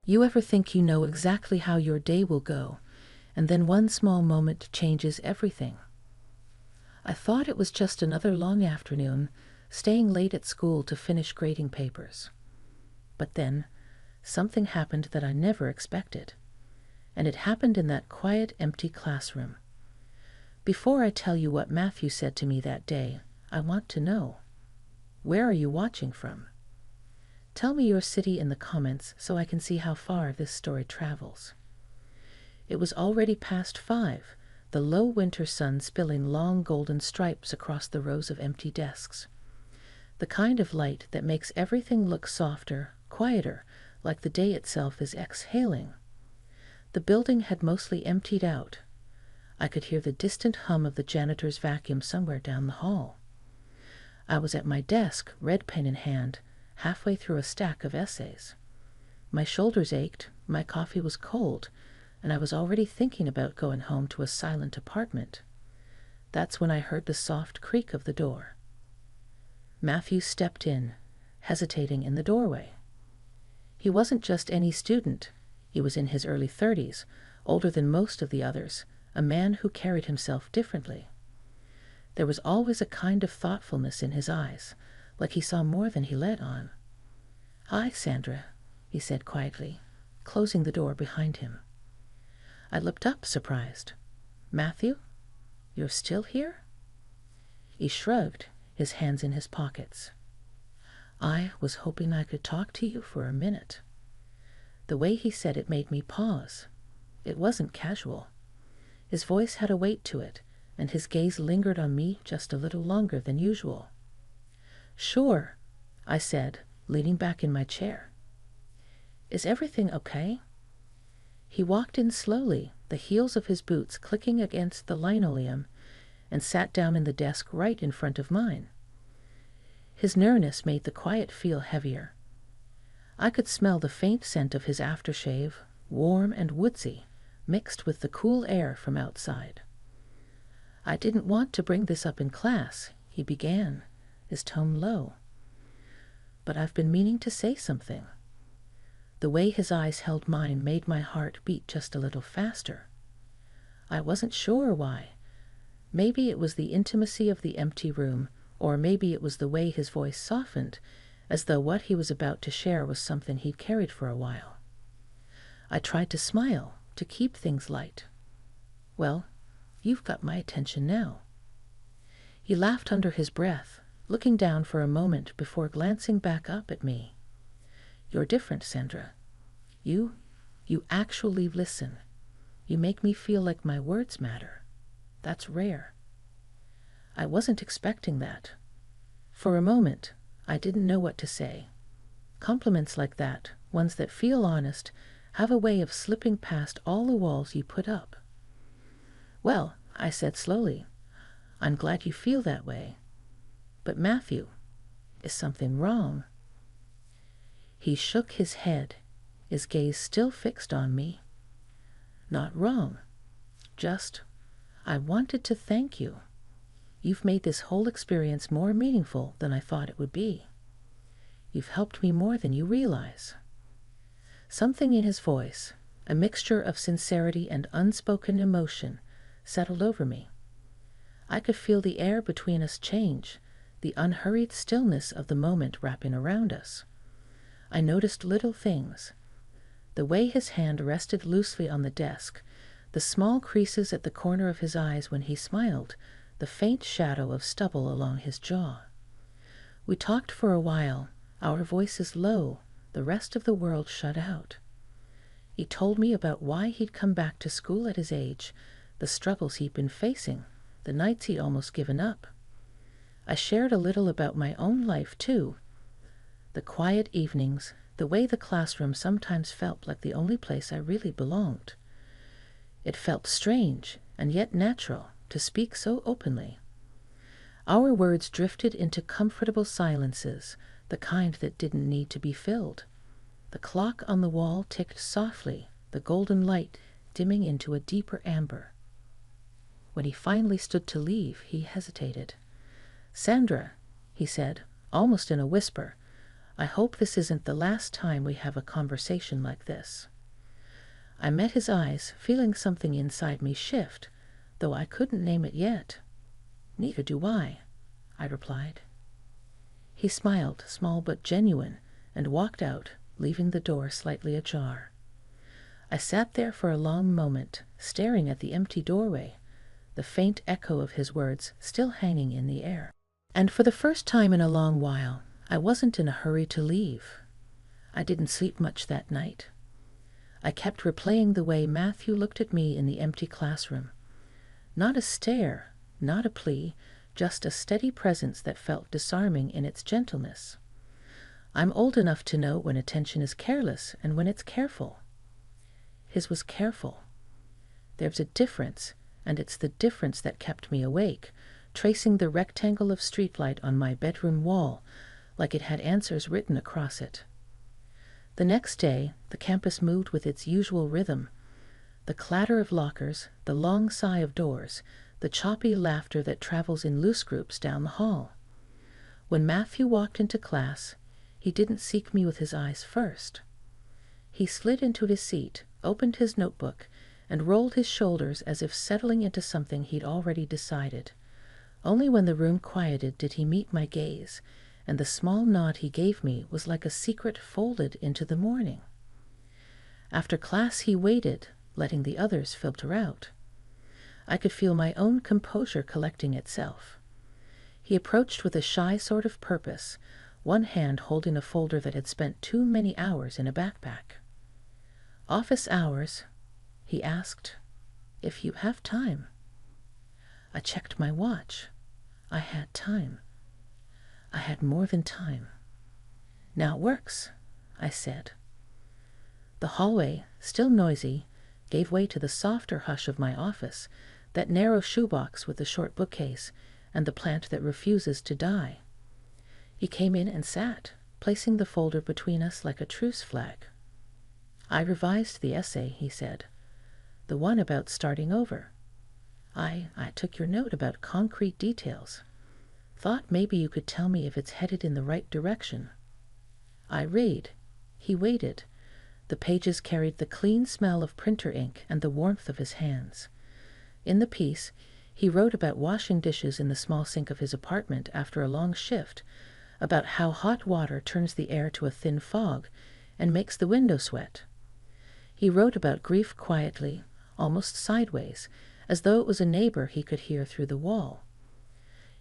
You ever think you know exactly how your day will go, and then one small moment changes everything? I thought it was just another long afternoon, staying late at school to finish grading papers. But then, something happened that I never expected. And it happened in that quiet, empty classroom. Before I tell you what Matthew said to me that day, I want to know, where are you watching from? Tell me your city in the comments so I can see how far this story travels. It was already past 5, the low winter sun spilling long golden stripes across the rows of empty desks. The kind of light that makes everything look softer, quieter, like the day itself is exhaling. The building had mostly emptied out. I could hear the distant hum of the janitor's vacuum somewhere down the hall. I was at my desk, red pen in hand, halfway through a stack of essays. My shoulders ached, my coffee was cold, and I was already thinking about going home to a silent apartment. That's when I heard the soft creak of the door. Matthew stepped in, hesitating in the doorway. He wasn't just any student. He was in his early 30s, older than most of the others, a man who carried himself differently. There was always a kind of thoughtfulness in his eyes, like he saw more than he let on. "Hi, Sandra," he said quietly, closing the door behind him. I looked up, surprised. "Matthew? You're still here?" He shrugged, his hands in his pockets. "I was hoping I could talk to you for a minute." The way he said it made me pause. It wasn't casual. His voice had a weight to it, and his gaze lingered on me just a little longer than usual. "Sure," I said, leaning back in my chair. "Is everything okay?" He walked in slowly, the heels of his boots clicking against the linoleum, and sat down in the desk right in front of mine. His nearness made the quiet feel heavier. I could smell the faint scent of his aftershave, warm and woodsy, mixed with the cool air from outside. "I didn't want to bring this up in class," he began, his tone low. "But I've been meaning to say something." The way his eyes held mine made my heart beat just a little faster. I wasn't sure why. Maybe it was the intimacy of the empty room, or maybe it was the way his voice softened, as though what he was about to share was something he'd carried for a while. I tried to smile, to keep things light. "Well, you've got my attention now." He laughed under his breath, looking down for a moment before glancing back up at me. "You're different, Sandra. You actually listen. You make me feel like my words matter. That's rare." I wasn't expecting that. For a moment, I didn't know what to say. Compliments like that, ones that feel honest, have a way of slipping past all the walls you put up. "Well," I said slowly, "I'm glad you feel that way. But Matthew, is something wrong?" He shook his head, his gaze still fixed on me. "Not wrong. Just, I wanted to thank you. You've made this whole experience more meaningful than I thought it would be. You've helped me more than you realize." Something in his voice, a mixture of sincerity and unspoken emotion, settled over me. I could feel the air between us change, the unhurried stillness of the moment wrapping around us. I noticed little things. The way his hand rested loosely on the desk, the small creases at the corner of his eyes when he smiled, the faint shadow of stubble along his jaw. We talked for a while, our voices low, the rest of the world shut out. He told me about why he'd come back to school at his age, the struggles he'd been facing, the nights he'd almost given up. I shared a little about my own life, too. The quiet evenings, the way the classroom sometimes felt like the only place I really belonged. It felt strange and yet natural to speak so openly. Our words drifted into comfortable silences, the kind that didn't need to be filled. The clock on the wall ticked softly, the golden light dimming into a deeper amber. When he finally stood to leave, he hesitated. "Sandra," he said, almost in a whisper, I hope this isn't the last time we have a conversation like this." I met his eyes, feeling something inside me shift, though I couldn't name it yet. "Neither do I replied. He smiled, small but genuine, and walked out, leaving the door slightly ajar. I sat there for a long moment, staring at the empty doorway, the faint echo of his words still hanging in the air. And for the first time in a long while, I wasn't in a hurry to leave. I didn't sleep much that night. I kept replaying the way Matthew looked at me in the empty classroom. Not a stare, not a plea, just a steady presence that felt disarming in its gentleness. I'm old enough to know when attention is careless and when it's careful. His was careful. There's a difference, and it's the difference that kept me awake, tracing the rectangle of streetlight on my bedroom wall like it had answers written across it. The next day, the campus moved with its usual rhythm. The clatter of lockers, the long sigh of doors, the choppy laughter that travels in loose groups down the hall. When Matthew walked into class, he didn't seek me with his eyes first. He slid into his seat, opened his notebook, and rolled his shoulders as if settling into something he'd already decided. Only when the room quieted did he meet my gaze, and the small nod he gave me was like a secret folded into the morning. After class he waited, letting the others filter out. I could feel my own composure collecting itself. He approached with a shy sort of purpose, one hand holding a folder that had spent too many hours in a backpack. "Office hours?" he asked. "If you have time." I checked my watch. I had time. I had more than time. "Now it works," I said. The hallway, still noisy, gave way to the softer hush of my office, that narrow shoebox with the short bookcase, and the plant that refuses to die. He came in and sat, placing the folder between us like a truce flag. "I revised the essay," he said. "The one about starting over. I took your note about concrete details. Thought maybe you could tell me if it's headed in the right direction." I read. He waited. The pages carried the clean smell of printer ink and the warmth of his hands. In the piece, he wrote about washing dishes in the small sink of his apartment after a long shift, about how hot water turns the air to a thin fog and makes the window sweat. He wrote about grief quietly, almost sideways, as though it was a neighbor he could hear through the wall.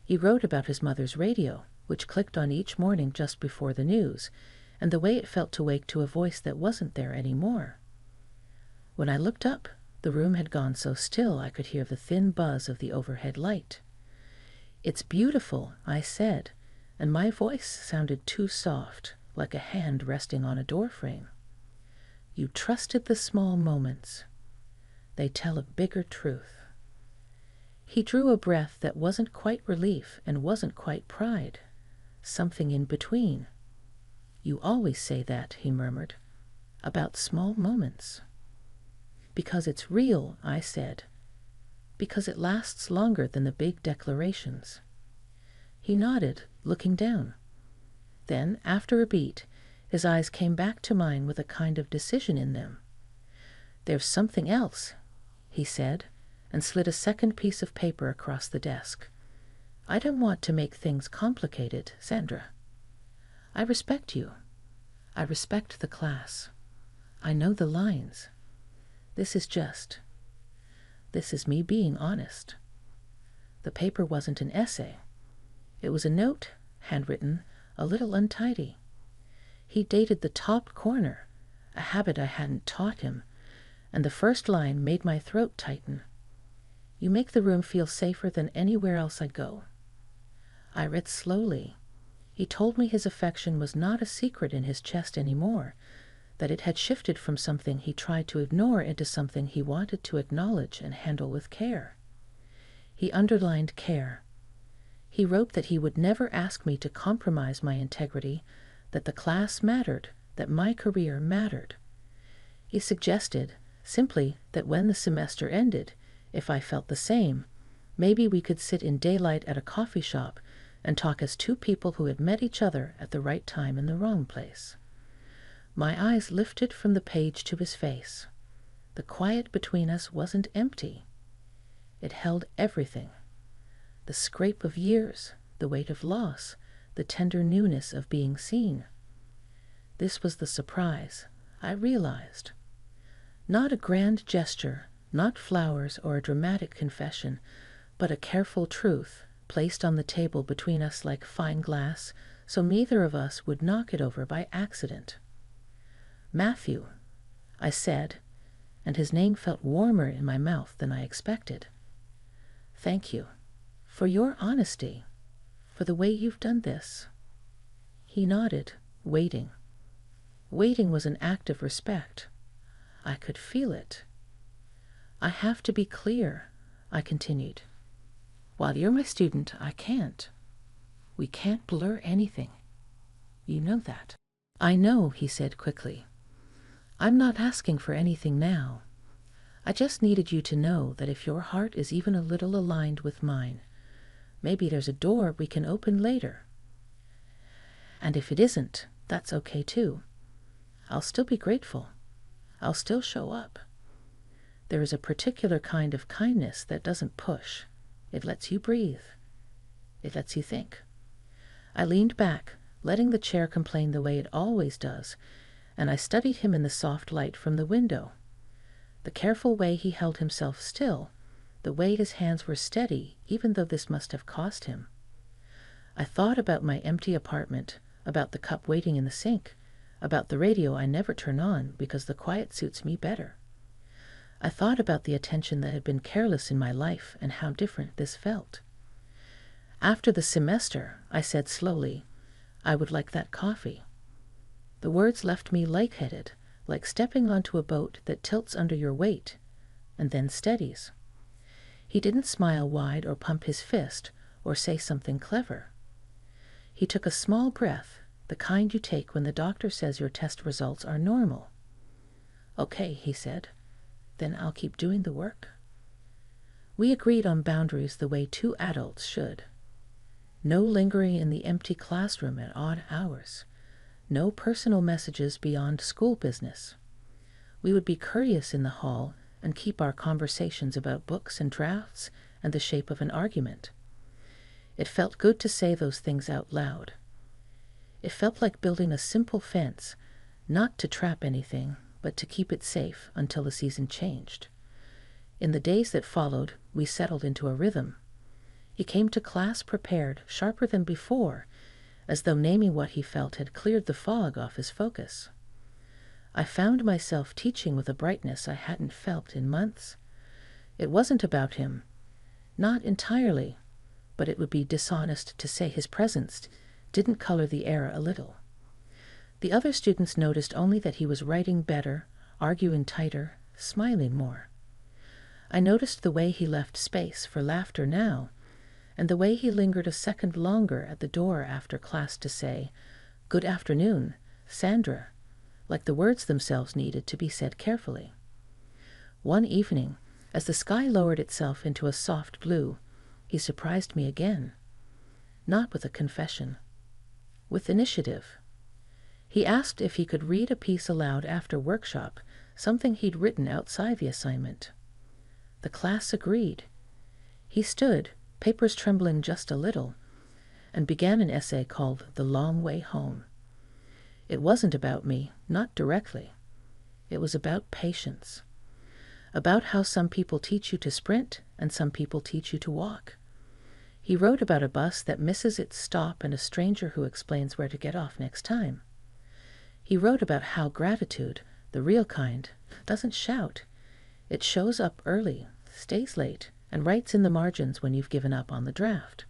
He wrote about his mother's radio, which clicked on each morning just before the news, and the way it felt to wake to a voice that wasn't there anymore. When I looked up, the room had gone so still I could hear the thin buzz of the overhead light. "It's beautiful," I said, and my voice sounded too soft, like a hand resting on a doorframe. "You trusted the small moments. They tell a bigger truth." He drew a breath that wasn't quite relief and wasn't quite pride. Something in between. "You always say that," he murmured, "about small moments." "Because it's real," I said. "Because it lasts longer than the big declarations." He nodded, looking down. Then, after a beat, his eyes came back to mine with a kind of decision in them. "There's something else," he said, and slid a second piece of paper across the desk. "I don't want to make things complicated, Sandra. I respect you. I respect the class. I know the lines. This is me being honest. The paper wasn't an essay. It was a note, handwritten, a little untidy. He dated the top corner, a habit I hadn't taught him, and the first line made my throat tighten. "You make the room feel safer than anywhere else I go." I read slowly. He told me his affection was not a secret in his chest anymore, that it had shifted from something he tried to ignore into something he wanted to acknowledge and handle with care. He underlined care. He wrote that he would never ask me to compromise my integrity, that the class mattered, that my career mattered. He suggested, simply, that when the semester ended, if I felt the same, maybe we could sit in daylight at a coffee shop and talk as two people who had met each other at the right time in the wrong place. My eyes lifted from the page to his face. The quiet between us wasn't empty. It held everything. The scrape of years, the weight of loss, the tender newness of being seen. This was the surprise, I realized. Not a grand gesture, not flowers or a dramatic confession, but a careful truth placed on the table between us like fine glass, so neither of us would knock it over by accident. Matthew, I said, and his name felt warmer in my mouth than I expected. Thank you for your honesty, for the way you've done this. He nodded, waiting. Waiting was an act of respect. I could feel it. I have to be clear, I continued. While you're my student, I can't. We can't blur anything. You know that. I know, he said quickly. I'm not asking for anything now. I just needed you to know that if your heart is even a little aligned with mine, maybe there's a door we can open later. And if it isn't, that's okay too. I'll still be grateful. I'll still show up. There is a particular kind of kindness that doesn't push. It lets you breathe. It lets you think. I leaned back, letting the chair complain the way it always does, and I studied him in the soft light from the window. The careful way he held himself still, the way his hands were steady, even though this must have cost him. I thought about my empty apartment, about the cup waiting in the sink, about the radio I never turn on because the quiet suits me better. I thought about the attention that had been careless in my life and how different this felt. After the semester, I said slowly, I would like that coffee. The words left me lightheaded, like stepping onto a boat that tilts under your weight and then steadies. He didn't smile wide or pump his fist or say something clever. He took a small breath, the kind you take when the doctor says your test results are normal. Okay, he said, then I'll keep doing the work. We agreed on boundaries the way two adults should. No lingering in the empty classroom at odd hours. No personal messages beyond school business. We would be courteous in the hall and keep our conversations about books and drafts and the shape of an argument. It felt good to say those things out loud. It felt like building a simple fence, not to trap anything, but to keep it safe until the season changed. In the days that followed, we settled into a rhythm. He came to class prepared, sharper than before, as though naming what he felt had cleared the fog off his focus. I found myself teaching with a brightness I hadn't felt in months. It wasn't about him. Not entirely, but it would be dishonest to say his presence didn't color the air a little. The other students noticed only that he was writing better, arguing tighter, smiling more. I noticed the way he left space for laughter now, and the way he lingered a second longer at the door after class to say, "Good afternoon, Sandra," like the words themselves needed to be said carefully. One evening, as the sky lowered itself into a soft blue, he surprised me again. Not with a confession. With initiative. He asked if he could read a piece aloud after workshop, something he'd written outside the assignment. The class agreed. He stood, papers trembling just a little, and began an essay called The Long Way Home. It wasn't about me, not directly. It was about patience. About how some people teach you to sprint and some people teach you to walk. He wrote about a bus that misses its stop and a stranger who explains where to get off next time. He wrote about how gratitude, the real kind, doesn't shout. It shows up early, stays late, and writes in the margins when you've given up on the draft.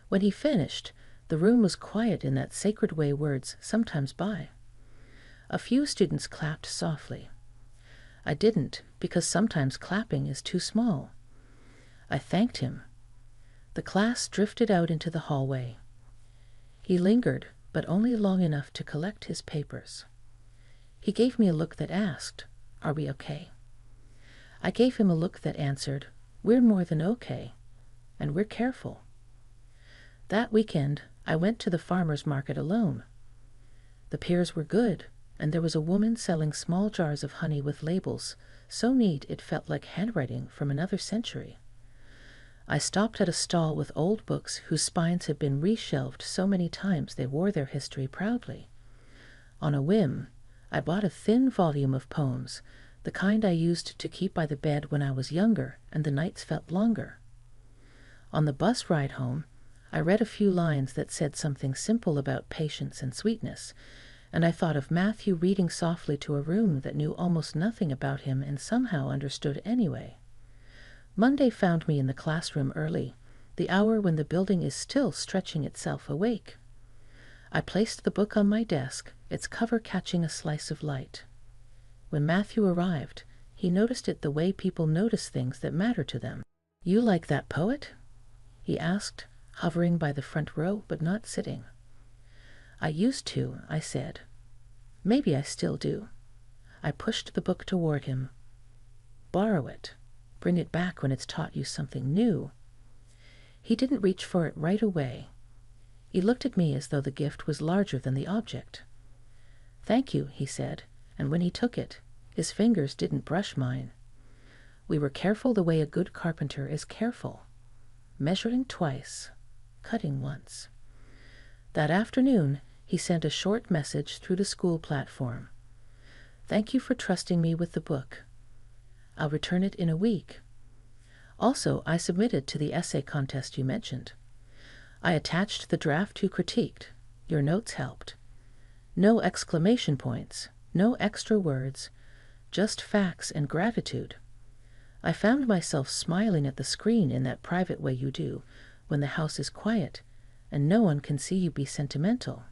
When he finished, the room was quiet in that sacred way words sometimes buy. A few students clapped softly. I didn't, because sometimes clapping is too small. I thanked him. The class drifted out into the hallway. He lingered, but only long enough to collect his papers. He gave me a look that asked, "Are we okay?" I gave him a look that answered, "We're more than okay, and we're careful." That weekend, I went to the farmer's market alone. The pears were good, and there was a woman selling small jars of honey with labels so neat it felt like handwriting from another century. I stopped at a stall with old books whose spines had been reshelved so many times they wore their history proudly. On a whim, I bought a thin volume of poems, the kind I used to keep by the bed when I was younger and the nights felt longer. On the bus ride home, I read a few lines that said something simple about patience and sweetness, and I thought of Matthew reading softly to a room that knew almost nothing about him and somehow understood anyway. Monday found me in the classroom early, the hour when the building is still stretching itself awake. I placed the book on my desk, its cover catching a slice of light. When Matthew arrived, he noticed it the way people notice things that matter to them. "You like that poet?" he asked, hovering by the front row but not sitting. "I used to," I said. "Maybe I still do." I pushed the book toward him. "Borrow it. Bring it back when it's taught you something new." He didn't reach for it right away. He looked at me as though the gift was larger than the object. "Thank you," he said, and when he took it, his fingers didn't brush mine. We were careful the way a good carpenter is careful, measuring twice, cutting once. That afternoon, he sent a short message through the school platform. "Thank you for trusting me with the book. I'll return it in a week. Also, I submitted to the essay contest you mentioned. I attached the draft you critiqued. Your notes helped. No exclamation points, no extra words, just facts and gratitude." I found myself smiling at the screen in that private way you do when the house is quiet and no one can see you be sentimental.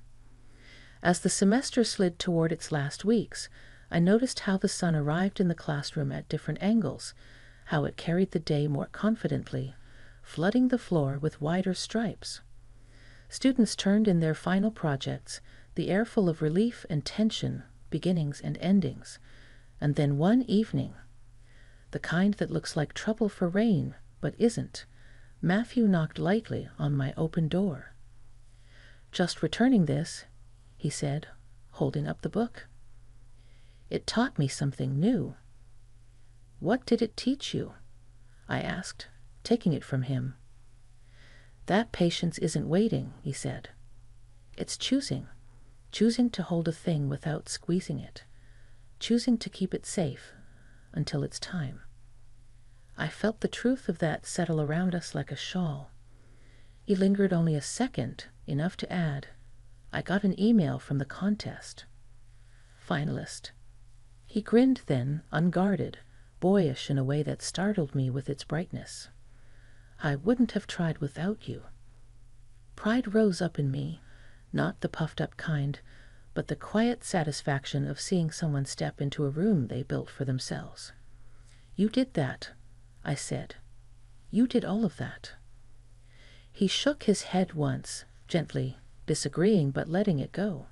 As the semester slid toward its last weeks, I noticed how the sun arrived in the classroom at different angles, how it carried the day more confidently, flooding the floor with wider stripes. Students turned in their final projects, the air full of relief and tension, beginnings and endings. And then one evening, the kind that looks like trouble for rain, but isn't, Matthew knocked lightly on my open door. "Just returning this," he said, holding up the book. "It taught me something new." "What did it teach you?" I asked, taking it from him. "That patience isn't waiting," he said. "It's choosing to hold a thing without squeezing it, choosing to keep it safe until it's time." I felt the truth of that settle around us like a shawl. He lingered only a second, enough to add, "I got an email from the contest. Finalist." He grinned then, unguarded, boyish in a way that startled me with its brightness. "I wouldn't have tried without you." Pride rose up in me, not the puffed-up kind, but the quiet satisfaction of seeing someone step into a room they built for themselves. "You did that," I said. "You did all of that." He shook his head once, gently, disagreeing but letting it go.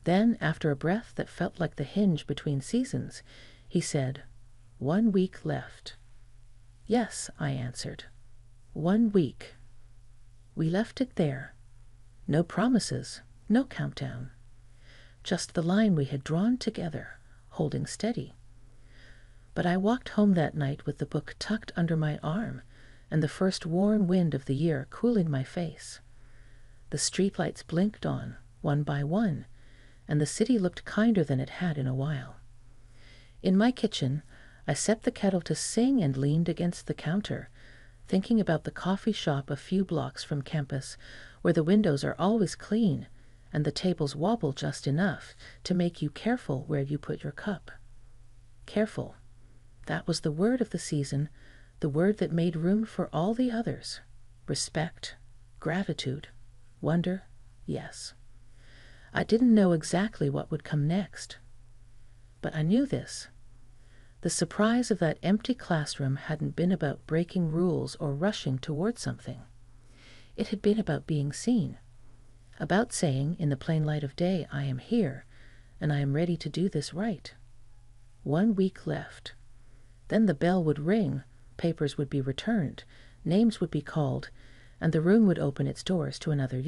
Then, after a breath that felt like the hinge between seasons, he said, "1 week left." "Yes," I answered. 1 week. We left it there. No promises, no countdown. Just the line we had drawn together, holding steady. But I walked home that night with the book tucked under my arm and the first warm wind of the year cooling my face. The streetlights blinked on, one by one, and the city looked kinder than it had in a while. In my kitchen, I set the kettle to sing and leaned against the counter, thinking about the coffee shop a few blocks from campus, where the windows are always clean and the tables wobble just enough to make you careful where you put your cup. Careful. That was the word of the season, the word that made room for all the others. Respect, gratitude, wonder, yes. I didn't know exactly what would come next. But I knew this. The surprise of that empty classroom hadn't been about breaking rules or rushing toward something. It had been about being seen, about saying, in the plain light of day, I am here, and I am ready to do this right. 1 week left. Then the bell would ring, papers would be returned, names would be called, and the room would open its doors to another